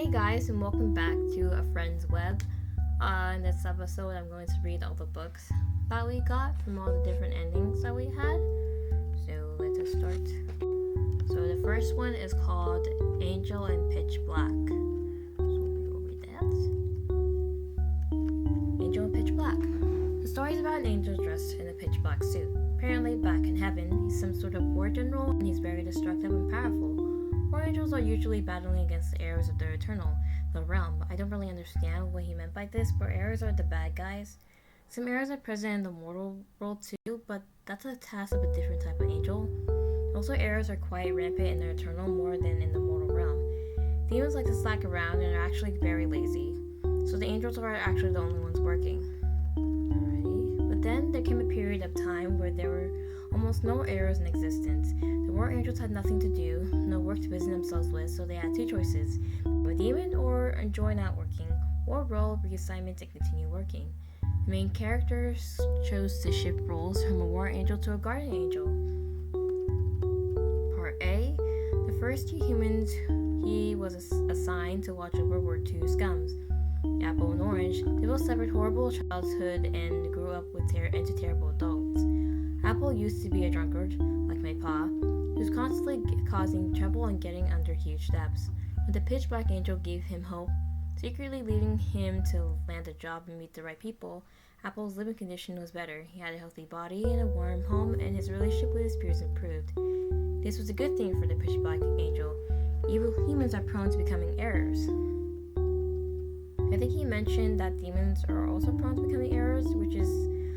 Hey guys, and welcome back to A Friend's Web. In this episode, I'm going to read all the books that we got from all the different endings that we had. So let us start. So the first one is called Angel in Pitch Black. So we will read that. Angel in Pitch Black. The story is about an angel dressed in a pitch black suit. Apparently, back in heaven, he's some sort of war general, and he's very destructive and powerful. War angels are usually battling against the heirs of the Eternal, the realm. I don't really understand what he meant by this, but heirs are the bad guys. Some heirs are present in the mortal world too, but that's a task of a different type of angel. Also, heirs are quite rampant in the Eternal more than in the mortal realm. Demons like to slack around and are actually very lazy, so the angels are actually the only ones working. Alrighty. But then there came a period of time where there were almost no heirs in existence. The war angels had nothing to do, no work to busy themselves with, so they had two choices: become a demon or enjoy not working, or roll reassignment and continue working. The main characters chose to shift roles from a war angel to a guardian angel. Part A. The first two humans he was assigned to watch over were two scums, Apple and Orange. They both suffered horrible childhood and grew up into terrible adults. Apple used to be a drunkard, like my pa. He was constantly causing trouble and getting under huge debts. When the pitch black angel gave him hope, secretly leading him to land a job and meet the right people, Apple's living condition was better. He had a healthy body and a warm home, and his relationship with his peers improved. This was a good thing for the pitch black angel. Evil humans are prone to becoming heirs. I think he mentioned that demons are also prone to becoming heirs, which is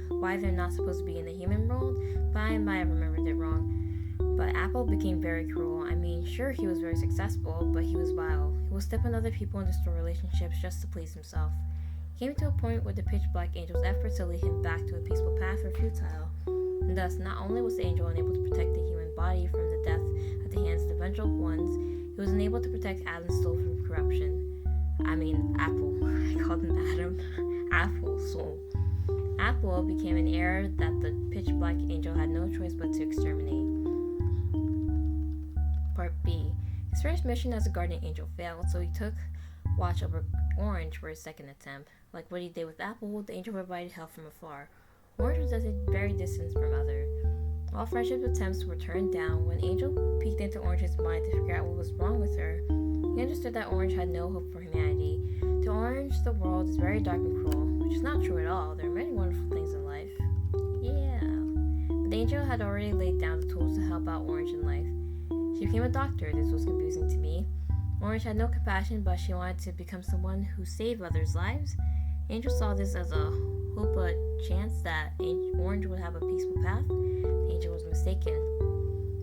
why they're not supposed to be in the human world, but I might have remembered it wrong. But Apple became very cruel. I mean, sure, he was very successful, but he was vile. He would step on other people and destroy relationships just to please himself. He came to a point where the pitch black angel's efforts to lead him back to a peaceful path were futile. And thus, not only was the angel unable to protect the human body from the death at the hands of the vengeful ones, he was unable to protect Adam's soul from corruption. Apple. I called him Adam. Apple's soul. Apple became an heir that the pitch black angel had no choice but to exterminate. Part B. His first mission as a guardian angel failed, so he took watch over Orange for his second attempt. Like what he did with Apple, the angel provided help from afar. Orange was at a very distance from Mother. All friendship attempts were turned down. When Angel peeked into Orange's mind to figure out what was wrong with her, he understood that Orange had no hope for humanity. To Orange, the world is very dark and cruel, which is not true at all. There are many wonderful things in life. Yeah. But the angel had already laid down the tools to help out Orange in life. She became a doctor. This was confusing to me. Orange had no compassion, but she wanted to become someone who saved others' lives. Angel saw this as a hope, a chance that Orange would have a peaceful path. The angel was mistaken.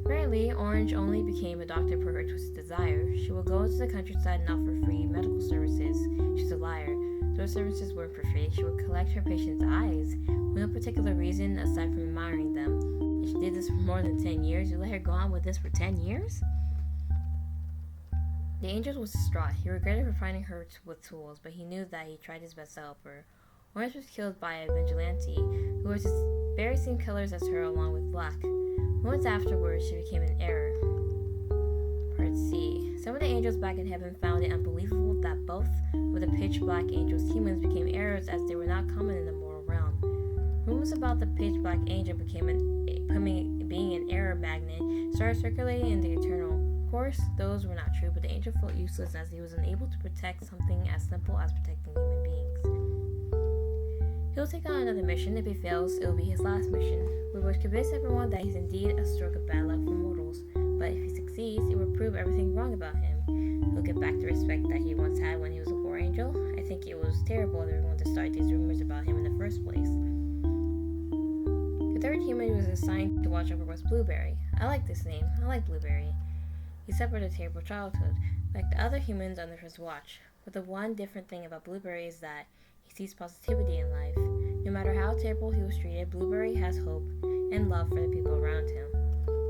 Apparently, Orange only became a doctor per her twisted desire. She would go into the countryside and offer free medical services. She's a liar. Those services weren't for free. She would collect her patients' eyes for no particular reason aside from admiring them. And she did this for more than 10 years. You let her go on with this for 10 years? The angel was distraught. He regretted providing her with tools, but he knew that he tried his best to help her. Orange was killed by a vigilante who was the very same colors as her along with black. Moments afterwards, she became an heir. Part C. Some of the angels back in heaven found it unbelievable that both of the pitch black angels' humans became heirs, as they were not common in the mortal realm. Rumors about the pitch black angel being an heir magnet started circulating in the Eternal. Of course, those were not true, but the angel felt useless as he was unable to protect something as simple as protecting human beings. He'll take on another mission. If he fails, it will be his last mission. We would convince everyone that he's indeed a stroke of bad luck for mortals, but if he succeeds, it will prove everything wrong about him. He'll get back the respect that he once had when he was a war angel. I think it was terrible of everyone to start these rumors about him in the first place. The third human who was assigned to watch over was Blueberry. I like this name. I like Blueberry. He suffered a terrible childhood, like the other humans under his watch. But the one different thing about Blueberry is that he sees positivity in life. No matter how terrible he was treated, Blueberry has hope and love for the people around him.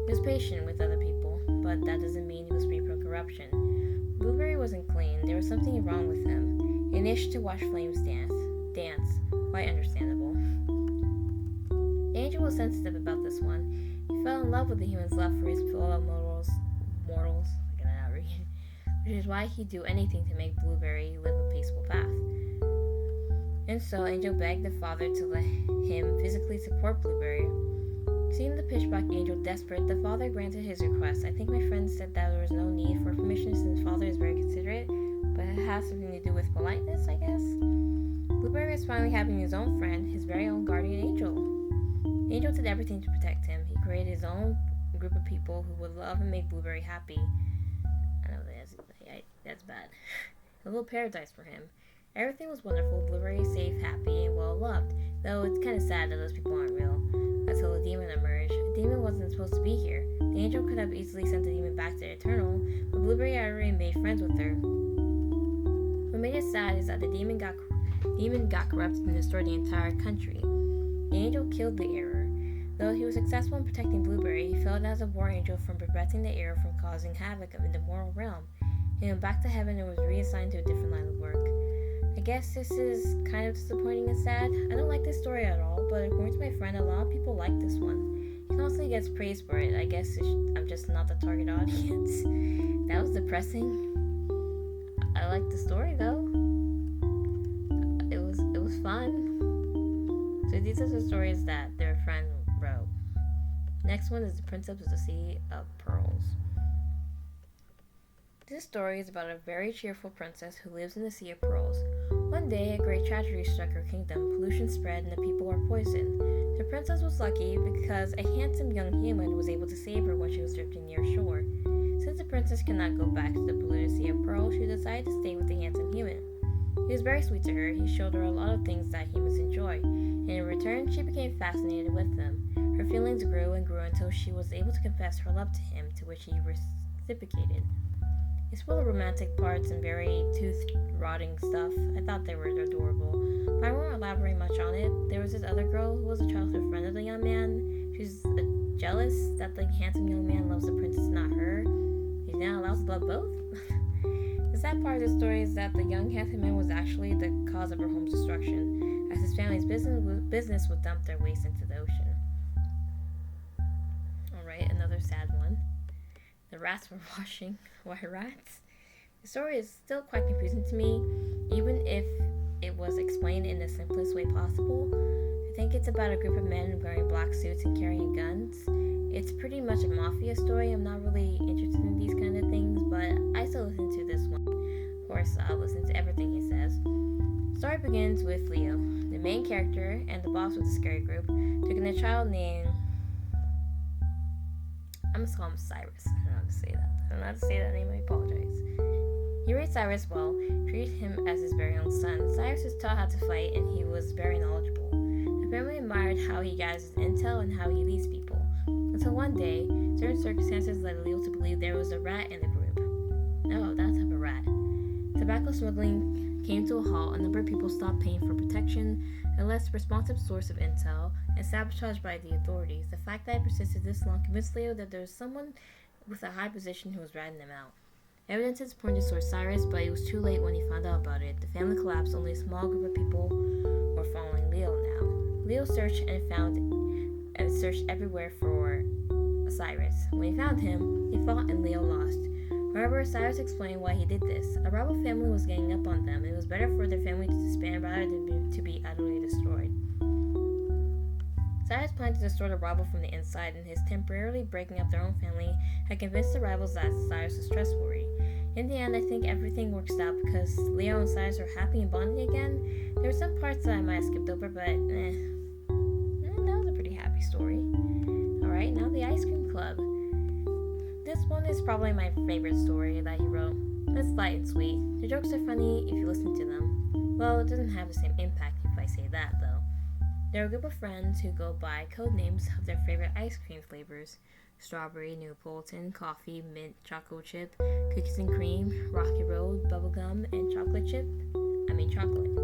He was patient with other people, but that doesn't mean he was free from corruption. Blueberry wasn't clean. There was something wrong with him. He itched to watch flames dance. Quite understandable. The angel was sensitive about this one. He fell in love with the human's love for his fellow mortals. I cannot read. which is why he'd do anything to make Blueberry live a peaceful path. And so Angel begged the father to let him physically support Blueberry. Seeing the pitchback Angel desperate, the father granted his request. I think my friend said that there was no need for permission since father is very considerate, but it has something to do with politeness, I guess. Blueberry is finally having his own friend, his very own guardian Angel. Angel did everything to protect him. He created his own group of people who would love and make Blueberry happy. I know that's bad. A little paradise for him. Everything was wonderful. Blueberry is safe, happy, and well loved. Though it's kind of sad that those people aren't real. Until a demon emerged. A demon wasn't supposed to be here. The angel could have easily sent the demon back to Eternal, but Blueberry had already made friends with her. What made it sad is that the demon got corrupted and destroyed the entire country. The angel killed the error. Though he was successful in protecting Blueberry, he failed as a war angel from preventing the error from causing havoc in the moral realm. He went back to heaven and was reassigned to a different line of work. I guess this is kind of disappointing and sad. I don't like this story at all, but according to my friend, a lot of people like this one. He constantly gets praised for it. I guess I'm just not the target audience. That was depressing. I liked the story though. It was fun. So these are the stories that their friend wrote. Next one is The Princess of the Sea of Pearls. This story is about a very cheerful princess who lives in the Sea of Pearls. One day, a great tragedy struck her kingdom. Pollution spread and the people were poisoned. The princess was lucky because a handsome young human was able to save her when she was drifting near shore. Since the princess could not go back to the polluted Sea of Pearls, she decided to stay with the handsome human. He was very sweet to her. He showed her a lot of things that humans enjoy, and in return, she became fascinated with them. Her feelings grew and grew until she was able to confess her love to him, to which he reciprocated. It's full of romantic parts and very tooth-rotting stuff. I thought they were adorable. But I won't elaborate much on it. There was this other girl who was a childhood friend of the young man. She's jealous that the handsome young man loves the princess, not her. He's now allowed to love both? The sad part of the story is that the young handsome man was actually the cause of her home's destruction, as his family's business would dump their waste into the ocean. Alright, another sad one. The rats were washing. Why rats? The story is still quite confusing to me, even if it was explained in the simplest way possible. I think it's about a group of men wearing black suits and carrying guns. It's pretty much a mafia story. I'm not really interested in these kind of things, but I still listen to this one. Of course, I'll listen to everything he says. The story begins with Leo, the main character and the boss of the scary group, took in a child named... I'm just calling him Cyrus. I don't know how to say that. I don't know how to say that name. I apologize. He raised Cyrus well, treated him as his very own son. Cyrus was taught how to fight, and he was very knowledgeable. The family admired how he gathers his intel and how he leads people. Until one day, certain circumstances led Leo to believe there was a rat in the group. No, that type of rat. Tobacco smuggling came to a halt. A number of people stopped paying for protection, a less responsive source of intel, and sabotaged by the authorities. The fact that it persisted this long convinced Leo that there was someone with a high position who was ratting them out. Evidences pointed towards Cyrus, but it was too late when he found out about it. The family collapsed. Only a small group of people were following Leo now. Leo searched searched everywhere for Cyrus. When he found him, he fought and Leo lost. However, Cyrus explained why he did this. A rival family was getting up on them. It was better for their family to disband rather than to be utterly destroyed. Cyrus planned to destroy the rival from the inside, and his temporarily breaking up their own family had convinced the rivals that Cyrus was trustworthy. In the end, I think everything works out because Leo and Cyrus are happy and bonding again. There were some parts that I might have skipped over, but that was a pretty happy story. Alright, now the Ice Cream Club. This one is probably my favorite story that he wrote. It's light and sweet. The jokes are funny if you listen to them. Well, it doesn't have the same impact if I say that, though. They're a group of friends who go by code names of their favorite ice cream flavors: strawberry, Neapolitan, coffee, mint, chocolate chip, cookies and cream, rocky road, bubblegum, and chocolate.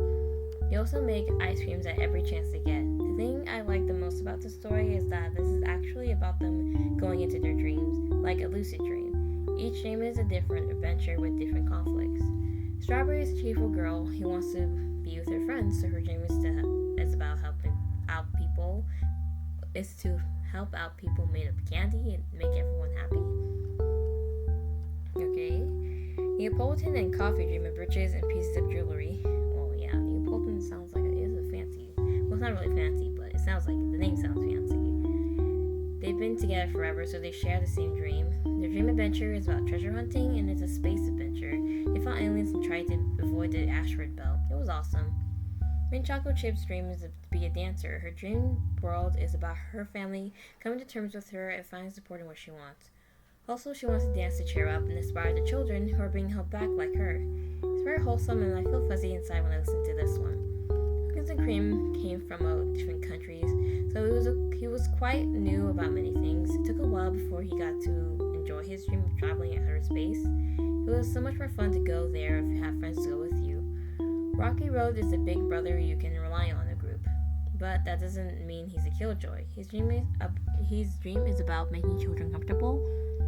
They also make ice creams at every chance they get. The thing I like the most about the story is that this is actually about them going into their dreams, like a lucid dream. Each dream is a different adventure with different conflicts. Strawberry is a cheerful girl who wants to be with her friends, so her dream is about help out people made of candy and make everyone happy. Okay. Neapolitan and coffee dream of riches and pieces of jewelry. Well, yeah, Neapolitan sounds like it is a fancy. Well, it's not really fancy, but it sounds like the name sounds fancy. They've been together forever, so they share the same dream. Their dream adventure is about treasure hunting, and it's a space adventure. They found aliens and tried to avoid the asteroid belt. It was awesome. Mint Choco Chip's dream is to be a dancer. Her dream world is about her family coming to terms with her and finding support in what she wants. Also, she wants to dance to cheer up and inspire the children who are being held back like her. It's very wholesome, and I feel fuzzy inside when I listen to this one. Cookies and Cream came from different countries, so he was quite new about many things. It took a while before he got to enjoy his dream of traveling at outer space. It was so much more fun to go there if you have friends to go with you. Rocky Road is the big brother you can rely on in a group, but that doesn't mean he's a killjoy. His dream is about making children comfortable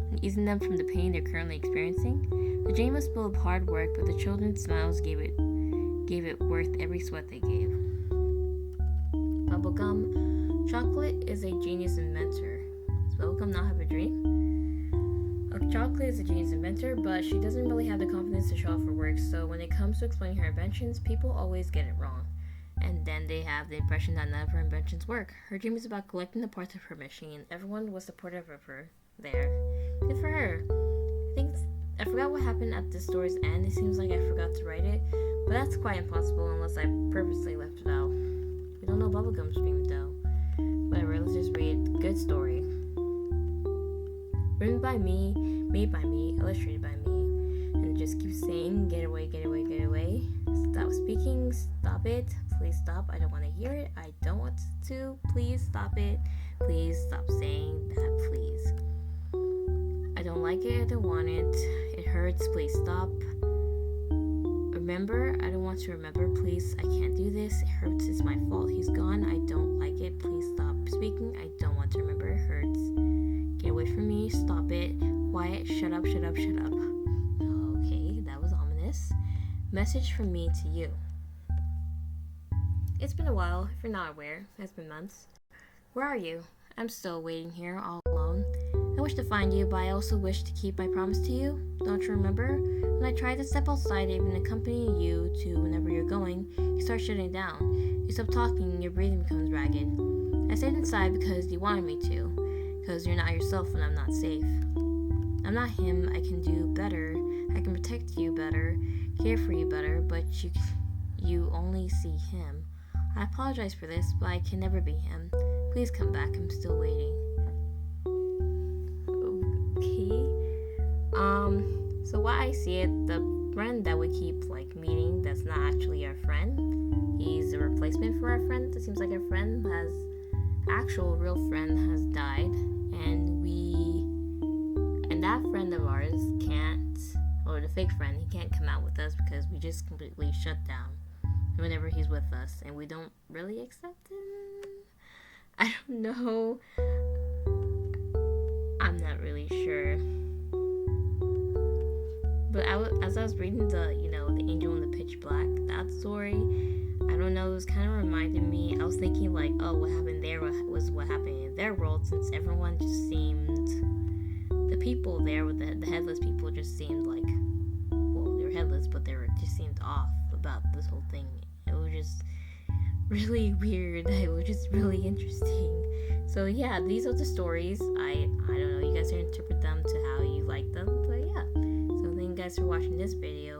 and easing them from the pain they're currently experiencing. The dream was full of hard work, but the children's smiles gave it worth every sweat they gave. Bubblegum. Chocolate is a genius inventor. Does Bubblegum not have a dream? Chocolate is a genius inventor, but she doesn't really have the confidence to show off her work, so when it comes to explaining her inventions, people always get it wrong. And then they have the impression that none of her inventions work. Her dream is about collecting the parts of her machine. Everyone was supportive of her there. Good for her. I forgot what happened at the story's end. It seems like I forgot to write it, but that's quite impossible unless I purposely left it out. We don't know Bubblegum's dream though. Whatever, let's just read. Good story. Written by me, made by me, illustrated by me. And it just keeps saying, get away, get away, get away. Stop speaking, stop it. Please stop, I don't want to hear it. I don't want to. Please stop it. Please stop saying that, please. I don't like it, I don't want it. It hurts, please stop. Remember, I don't want to remember, please. I can't do this. It hurts, it's my fault. He's gone, I don't like it. Please stop speaking. I don't want to remember, it hurts. Get away from me, stop it. Quiet, shut up, shut up, shut up. Okay, that was ominous. Message from me to you. It's been a while, if you're not aware. It's been months. Where are you? I'm still waiting here, all alone. I wish to find you, but I also wish to keep my promise to you. Don't you remember? When I tried to step outside, even accompany you to whenever you're going, you start shutting down. You stop talking and your breathing becomes ragged. I stayed inside because you wanted me to. Because you're not yourself and I'm not safe. I'm not him, I can do better. I can protect you better, care for you better, but you only see him. I apologize for this, but I can never be him. Please come back, I'm still waiting. Okay. So what I see it, the friend that we keep meeting that's not actually our friend. He's a replacement for our friend. It seems like our friend actual real friend has died, and that friend of ours can't, or the fake friend, he can't come out with us because we just completely shut down whenever he's with us, and we don't really accept him. I don't know. I'm not really sure. But as I was reading the Angel in the Pitch Black, that story, I don't know, it was kind of reminding me, I was thinking what happened there was what happened in their world, since everyone just seemed, the people there with the headless people just seemed they were headless, but just seemed off about this whole thing. It was just really weird. It was just really interesting. So yeah, these are the stories. I don't know, you guys can interpret them to how you like them, but yeah. So thank you guys for watching this video.